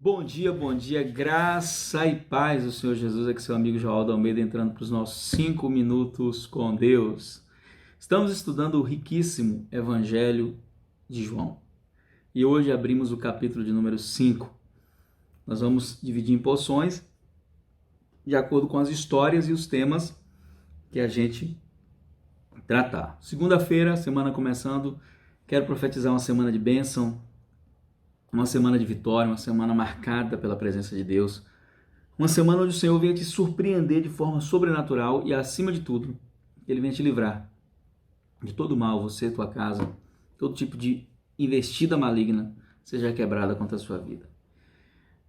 Bom dia, graça e paz do Senhor Jesus, aqui seu amigo João Almeida entrando para os nossos 5 minutos com Deus. Estamos estudando o riquíssimo Evangelho de João e hoje abrimos o capítulo de número 5. Nós vamos dividir em porções de acordo com as histórias e os temas que a gente tratar. Segunda-feira, semana começando, quero profetizar uma semana de bênção, uma semana de vitória, uma semana marcada pela presença de Deus, uma semana onde o Senhor venha te surpreender de forma sobrenatural e, acima de tudo, Ele venha te livrar de todo mal, você, tua casa, todo tipo de investida maligna seja quebrada contra a sua vida.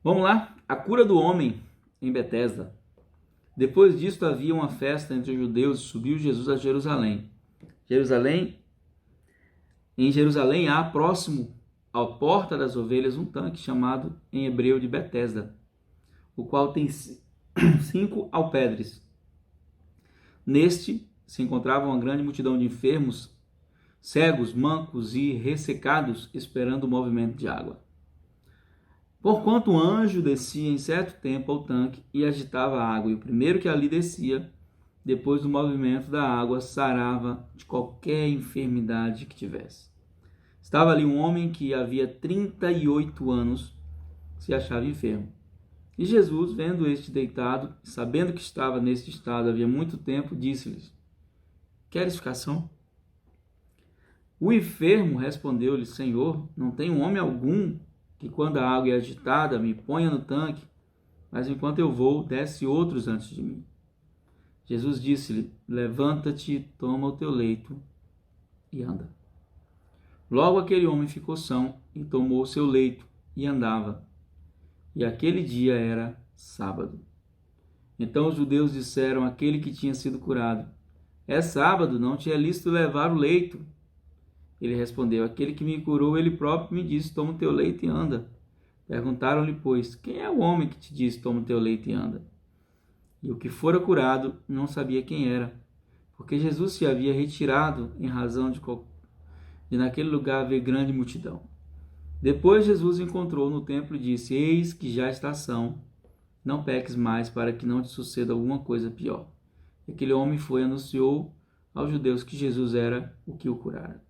Vamos lá? A cura do homem em Betesda. Depois disto havia uma festa entre os judeus e subiu Jesus a Jerusalém. Em Jerusalém há próximo à porta das ovelhas um tanque chamado em hebreu de Betesda, o qual tem 5 alpedres. Neste se encontrava uma grande multidão de enfermos, cegos, mancos e ressecados, esperando o movimento de água. Porquanto um anjo descia em certo tempo ao tanque e agitava a água, e o primeiro que ali descia, depois do movimento da água, sarava de qualquer enfermidade que tivesse. Estava ali um homem que havia 38 anos se achava enfermo. E Jesus, vendo este deitado, sabendo que estava neste estado havia muito tempo, disse-lhes: Queres ficar são? O enfermo respondeu-lhe: Senhor, não tenho homem algum que, quando a água é agitada, me ponha no tanque, mas enquanto eu vou, desce outros antes de mim. Jesus disse-lhe: Levanta-te, toma o teu leito e anda. Logo aquele homem ficou são e tomou o seu leito e andava. E aquele dia era sábado. Então os judeus disseram àquele que tinha sido curado: É sábado, não te é lícito levar o leito. Ele respondeu: Aquele que me curou, ele próprio me disse: Toma o teu leito e anda. Perguntaram-lhe, pois, quem é o homem que te disse: Toma o teu leito e anda? E o que fora curado não sabia quem era, porque Jesus se havia retirado em razão de naquele lugar haver grande multidão. Depois Jesus encontrou no templo e disse: Eis que já está são, não peques mais, para que não te suceda alguma coisa pior. E aquele homem foi e anunciou aos judeus que Jesus era o que o curara.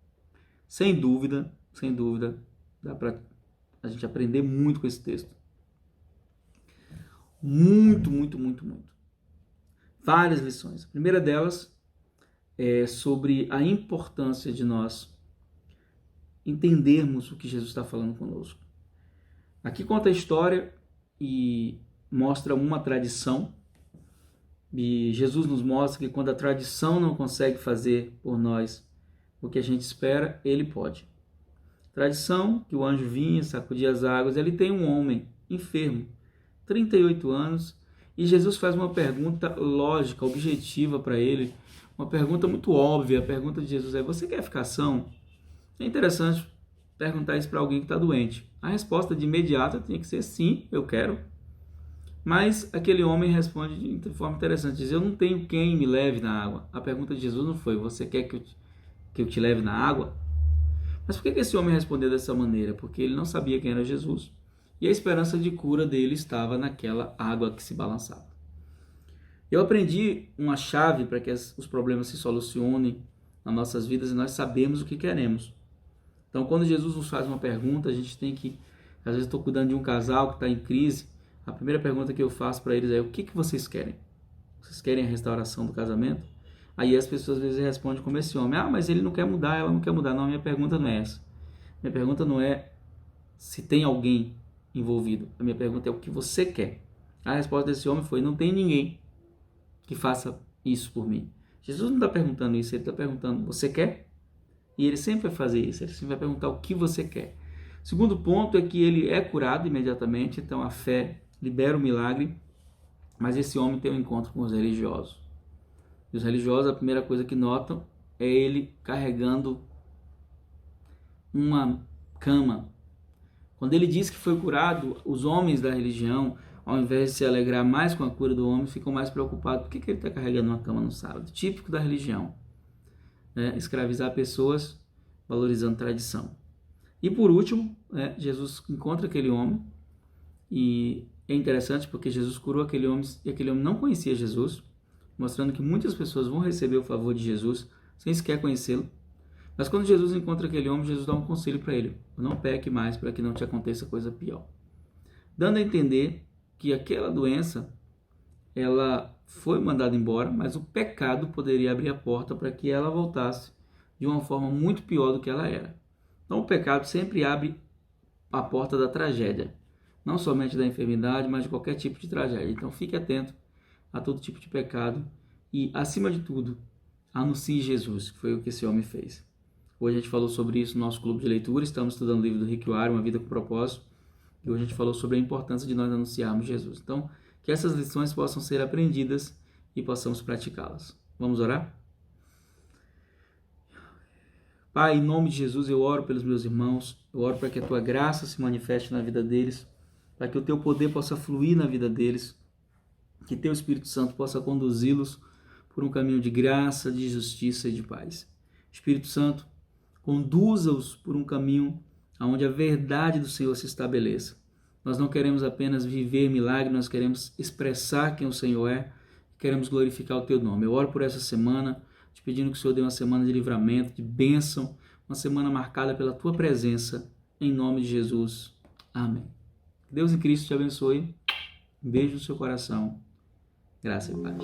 Sem dúvida, dá para a gente aprender muito com esse texto. Muito. Várias lições. A primeira delas é sobre a importância de nós entendermos o que Jesus está falando conosco. Aqui conta a história e mostra uma tradição. E Jesus nos mostra que quando a tradição não consegue fazer por nós o que a gente espera, ele pode. Tradição, que o anjo vinha, sacudia as águas, ele tem um homem enfermo, 38 anos, e Jesus faz uma pergunta lógica, objetiva para ele, uma pergunta muito óbvia. A pergunta de Jesus é: você quer ficar são? É interessante perguntar isso para alguém que está doente. A resposta de imediato tinha que ser: sim, eu quero. Mas aquele homem responde de forma interessante, diz: eu não tenho quem me leve na água. A pergunta de Jesus não foi: você quer que eu te leve na água? Mas por que esse homem respondeu dessa maneira? Porque ele não sabia quem era Jesus. E a esperança de cura dele estava naquela água que se balançava. Eu aprendi uma chave para que os problemas se solucionem nas nossas vidas e nós sabemos o que queremos. Então, quando Jesus nos faz uma pergunta, a gente tem que... Às vezes estou cuidando de um casal que está em crise. A primeira pergunta que eu faço para eles é: o que vocês querem? Vocês querem a restauração do casamento? Aí as pessoas às vezes respondem como esse homem: mas ele não quer mudar, ela não quer mudar. Não, minha pergunta não é essa. Minha pergunta não é se tem alguém envolvido. A minha pergunta é: o que você quer? A resposta desse homem foi: não tem ninguém que faça isso por mim. Jesus não está perguntando isso, ele está perguntando: você quer? E ele sempre vai fazer isso, ele sempre vai perguntar o que você quer. O segundo ponto é que ele é curado imediatamente, então a fé libera o milagre, mas esse homem tem um encontro com os religiosos. E os religiosos, a primeira coisa que notam é ele carregando uma cama. Quando ele diz que foi curado, os homens da religião, ao invés de se alegrar mais com a cura do homem, ficam mais preocupados. Por que ele está carregando uma cama no sábado? Típico da religião. Escravizar pessoas valorizando tradição. E por último, Jesus encontra aquele homem E é interessante porque Jesus curou aquele homem e aquele homem não conhecia Jesus, mostrando que muitas pessoas vão receber o favor de Jesus sem sequer conhecê-lo. Mas quando Jesus encontra aquele homem, Jesus dá um conselho para ele: não peque mais para que não te aconteça coisa pior. Dando a entender que aquela doença, ela foi mandada embora, mas o pecado poderia abrir a porta para que ela voltasse de uma forma muito pior do que ela era. Então o pecado sempre abre a porta da tragédia, não somente da enfermidade, mas de qualquer tipo de tragédia. Então fique atento a todo tipo de pecado e, acima de tudo, anuncie Jesus, que foi o que esse homem fez. Hoje a gente falou sobre isso no nosso clube de leitura, estamos estudando o livro do Rick Warren, Uma Vida com Propósito, e hoje a gente falou sobre a importância de nós anunciarmos Jesus. Então, que essas lições possam ser aprendidas e possamos praticá-las. Vamos orar? Pai, em nome de Jesus, eu oro pelos meus irmãos, eu oro para que a Tua graça se manifeste na vida deles, para que o Teu poder possa fluir na vida deles, que Teu Espírito Santo possa conduzi-los por um caminho de graça, de justiça e de paz. Espírito Santo, conduza-os por um caminho onde a verdade do Senhor se estabeleça. Nós não queremos apenas viver milagre, nós queremos expressar quem o Senhor é, queremos glorificar o Teu nome. Eu oro por essa semana, te pedindo que o Senhor dê uma semana de livramento, de bênção, uma semana marcada pela Tua presença, em nome de Jesus. Amém. Deus em Cristo te abençoe. Um beijo no seu coração. Graça e paz.